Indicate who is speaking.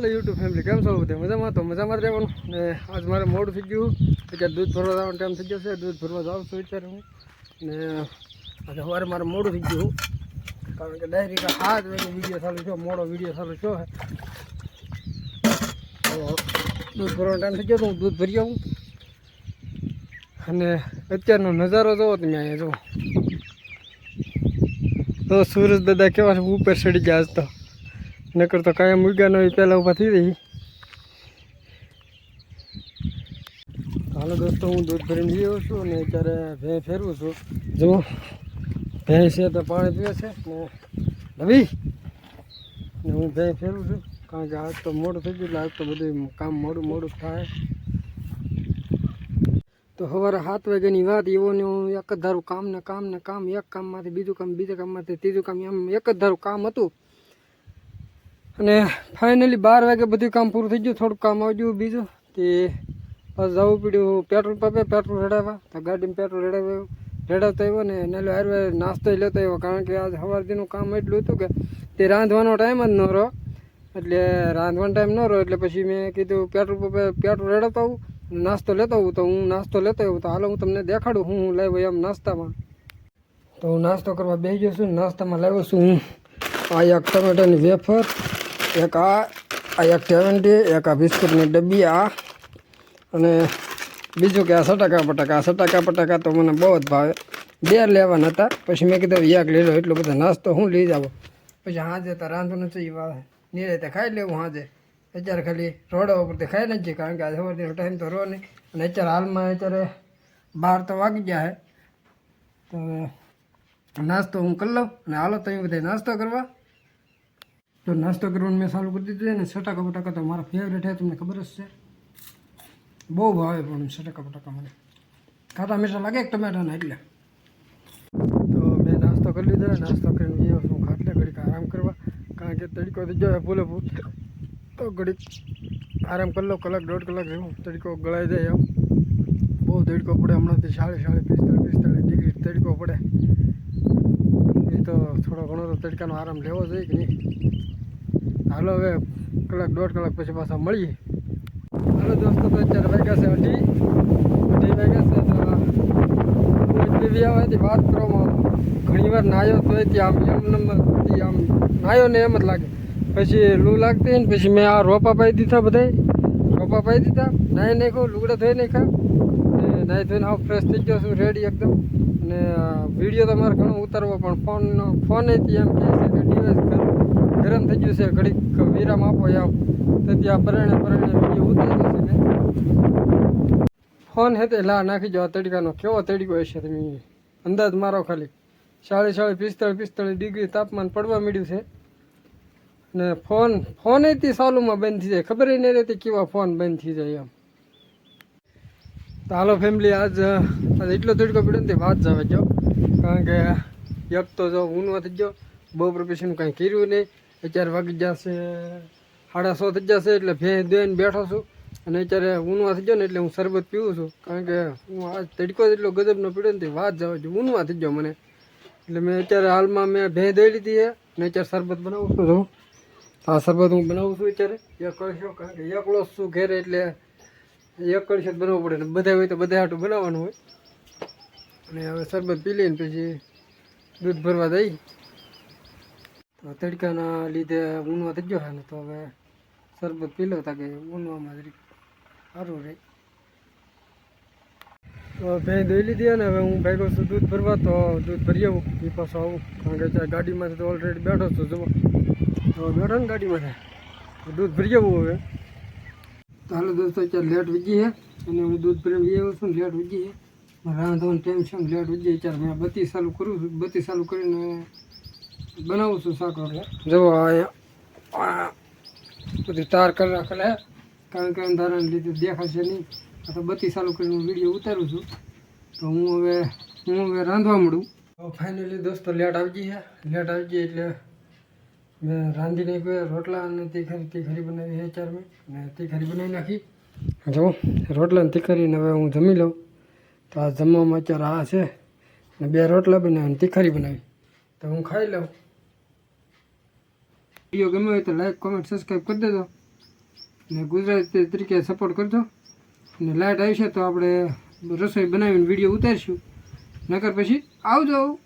Speaker 1: YouTube family કેમ છો? બધે મજામાં? તો મજામાં જ રહેવાનું ને આજ મારે મોડું થઈ ગયું. અત્યારે દૂધ ભરવા જવાનો ટાઈમ થઈ ગયો છે. દૂધ ભરવા જાઉં છું અત્યારે હું. ને આજે સવારે મારે મોડું થઈ ગયું કારણ કે ડાયરેક્ટ 7 વાગે વિડીયો ચાલુ થયો, મોડો વિડીયો ચાલુ થયો છે. તો દૂધ ભરવાનો ટાઈમ થઈ ગયો તો હું દૂધ ભરી આવું. અને અત્યારનો નજારો જોવો તમે અહીંયા જુઓ તો સૂરજ દાદા કેવા છે, ઉપર ચડી ગયા આજ તો. નકર તો કાંઈ મૂક્યા ન હોય પહેલાં ઊભા થઈ રહી. હાલો દોસ્તો, હું દૂધ ભરીને જઈ આવ્યો છું અને અત્યારે ભેં ફેરવું છું. જુઓ ભેં છે તો પાણી પીવે છે ને નવી ને હું ભેં ફેરવું છું કારણ કે આજ તો મોડું થઈ ગયું એટલે આજ તો બધું કામ મોડું થાય. તો સવારે 7 વાગ્યાની વાત, એવો ને હું એક જ ધારું કામ, એક કામમાંથી બીજું કામ, બીજા કામમાંથી ત્રીજું કામ, એમ એક જ ધારું કામ હતું. અને ફાઇનલી 12 વાગે બધું કામ પૂરું થઈ ગયું. થોડુંક કામ આવી ગયું બીજું તે બસ જવું પડ્યું પેટ્રોલ પંપે પેટ્રોલ રેડાવવા. તો ગાડીમાં પેટ્રોલ રેડાવતો આવ્યો ને નાલો હારવે નાસ્તો લેતો આવ્યો કારણ કે આજ સવારથીનું કામ એટલું હતું કે તે રાંધવાનો ટાઈમ જ ન રહ્યો. એટલે રાંધવાનો ટાઈમ ન રહ્યો એટલે પછી મેં કીધું પેટ્રોલ પંપે પેટ્રોલ રેડાવતો આવું, નાસ્તો લેતો આવું. તો હું નાસ્તો લેતો આવ્યો. તો હાલો હું તમને દેખાડું હું લાવ્યો એમ નાસ્તામાં. તો હું નાસ્તો કરવા બેસી ગયો છું. નાસ્તામાં લાવ્યો છું હું આ એક ટમેટાની વેફર, એક આ એક 70, એક આ બિસ્કુટની ડબ્બી, આ અને બીજું કે આ સટાકા પટાકા તો મને બહુ જ ભાવે. 2 લેવાના હતા. પછી મેં કીધું એક લઈ લો, એટલો બધો નાસ્તો હું લઈ જાવ. પછી હાજે તો રાંધવાનું છે એ નિરાતે ખાઈ લેવું હાજે. અત્યારે ખાલી રોડા ઉપરથી ખાઈ નાખીએ કારણ કે આજે સવારનો ટાઈમ તો રહો નહીં. અને અત્યારે હાલમાં 12 તો વાગી ગયા છે. તો નાસ્તો હું કરી લઉં અને હાલો તો એ બધા નાસ્તો કરવા. તો નાસ્તો કરવાનું મેં ચાલુ કરી દીધું છે ને સટાકા બટાકા તો મારા ફેવરેટ છે, તમને ખબર જ છે. બહુ ભાવે પણ સટાકા બટાકા મને ખાટા મીઠા લાગે ટમેટાના એટલે. તો મેં નાસ્તો કરી લીધો. નાસ્તો કરીને એ હું ખાટલે ઘડીક આરામ કરવા કારણ કે તડકો થઈ ગયો ભૂલે તો ઘડીક આરામ કરી લો, કલાક 1.5 કલાક જેવું. તડકો ગળાઈ જાય એમ બહુ તડકો પડે હમણાંથી 40-45 ડિગ્રી તડકો પડે. એ તો થોડો ઘણો તો તડકાનો આરામ લેવો જોઈએ કે નહીં. હાલો હવે કલાક 1.5 કલાક પછી પાછા મળીએ. હાલો દોસ્તો, તો અત્યારે વાગ્યા છે 2:30 વાગ્યા છે. તો એટલી વ્યાવાથી વાત કરવામાં ઘણી વાર નાહ્યો તો આમ નાહ્યો ને એમ જ લાગે. પછી લૂ લાગતી ને પછી મેં આ રોપા પાઈ દીધા, નાહી નાખ્યો, લુગડા ધોઈ નાખ્યા. નાહી ધોઈને આવું ફ્રેશ થઈ ગયો છું, રેડી એકદમ. અને વિડીયો તો મારે ઘણો ઉતારવો પણ ફોન એથી એમ કહે છે કે ડિવાઇસ ગરમ થઈ ગયું છે, ઘડીક વિરામ આપો આવ. તો ત્યાં પરણે વિડીયો ઉતાર્યો છે મેં. ફોન હે તે લા નાખી જાઓ. તડકાનો કેવો તડકો હશે તમે અંદાજ મારો ખાલી. 40-45 ડિગ્રી તાપમાન પડવા મળ્યું છે. ને ફોન એથી ચાલુમાં બંધ થઈ જાય, ખબર નહીં રહેતી કેવા ફોન બંધ થઈ જાય એમ. તો હાલો ફેમિલી, આજ એટલો તડકો પડ્યો ને વાત જવા જાઓ કારણ કે એક તો જો ઊનવા થઈ ગયો. બપોર પછીનું કાંઈ કર્યું નહીં. અત્યારે વાગી જશે 6:30 થઈ જશે એટલે ભેં દોઈને બેઠો છું. અને અત્યારે ઊનવા થઈ ગયો ને એટલે હું શરબત પીવું છું કારણ કે હું આજ તડકો એટલો ગજબનો પડ્યો ને વાત જવા જો ઊનવા થઈ ગયો મને. એટલે મેં અત્યારે હાલમાં મેં ભેં દોઈ લીધી છે અને અત્યારે શરબત બનાવું છું. આ શરબત હું બનાવું છું અત્યારે એક કળશો કારણ કે એકલો જ છું ઘેરે એટલે એક કળશો જ બનાવવું પડે. ને બધા હોય તો બધા હાટું બનાવવાનું હોય. અને હવે શરબત પી લઈને પછી દૂધ ભરવા દઈ. તો તડકાના લીધે ઊનવા થઈ ગયો છે ને તો હવે શરબત પી લો તાકે ઊનવામાં જરીક સારું રહે. તો ભેં દોઈ લીધી અને હવે હું ભાગ્યો છું દૂધ ભરવા. તો દૂધ ભરી આવું એ પાછો આવું કારણ કે અત્યારે ગાડીમાંથી તો ઓલરેડી બેઠો છું. જુઓ તો બેઠો ને ગાડીમાંથી દૂધ ભરી આવું હવે. તો હાલો દોસ્તો, અત્યારે લેટ વીજી છે અને હું દૂધ ભરીને વી આવ્યો છું. લેટ વીજી છે, રાંધવાનું ટાઈમ છે ને લેટ વીજી. અત્યારે મેં બત્તી ચાલુ કરું છું. બત્તી ચાલુ કરીને બનાવું છું શાક. એટલે જુઓ અહીંયા બધી તાર કરી રાખેલા કારણ કે અંધારાને લીધે દેખાશે નહીં. તો બત્તી ચાલુ કરીને હું વિડીયો ઉતારું છું. તો હું હવે રાંધવા મળું. તો ફાઇનલી દોસ્તો લેટ આવી ગઈ એટલે મેં રાંધી નાખ્યું રોટલા અને તીખરી બનાવી છે 4 મેં અને તીખરી બનાવી નાખી. જો રોટલા ને તીખરીને હવે હું જમી લઉં. તો આ જમવામાં અત્યારે આ છે ને 2 રોટલા બનાવી અને તીખરી બનાવી તો હું ખાઈ લઉં. વિડીયો ગમ્યો હોય તો લાઈક, કોમેન્ટ, સબસ્ક્રાઈબ કરી દેજો. ને ગુજરાતી તરીકે સપોર્ટ કરજો. અને લાઇટ આવશે તો આપણે રસોઈ બનાવીને વિડીયો ઉતારીશું. નકર પછી આવજો.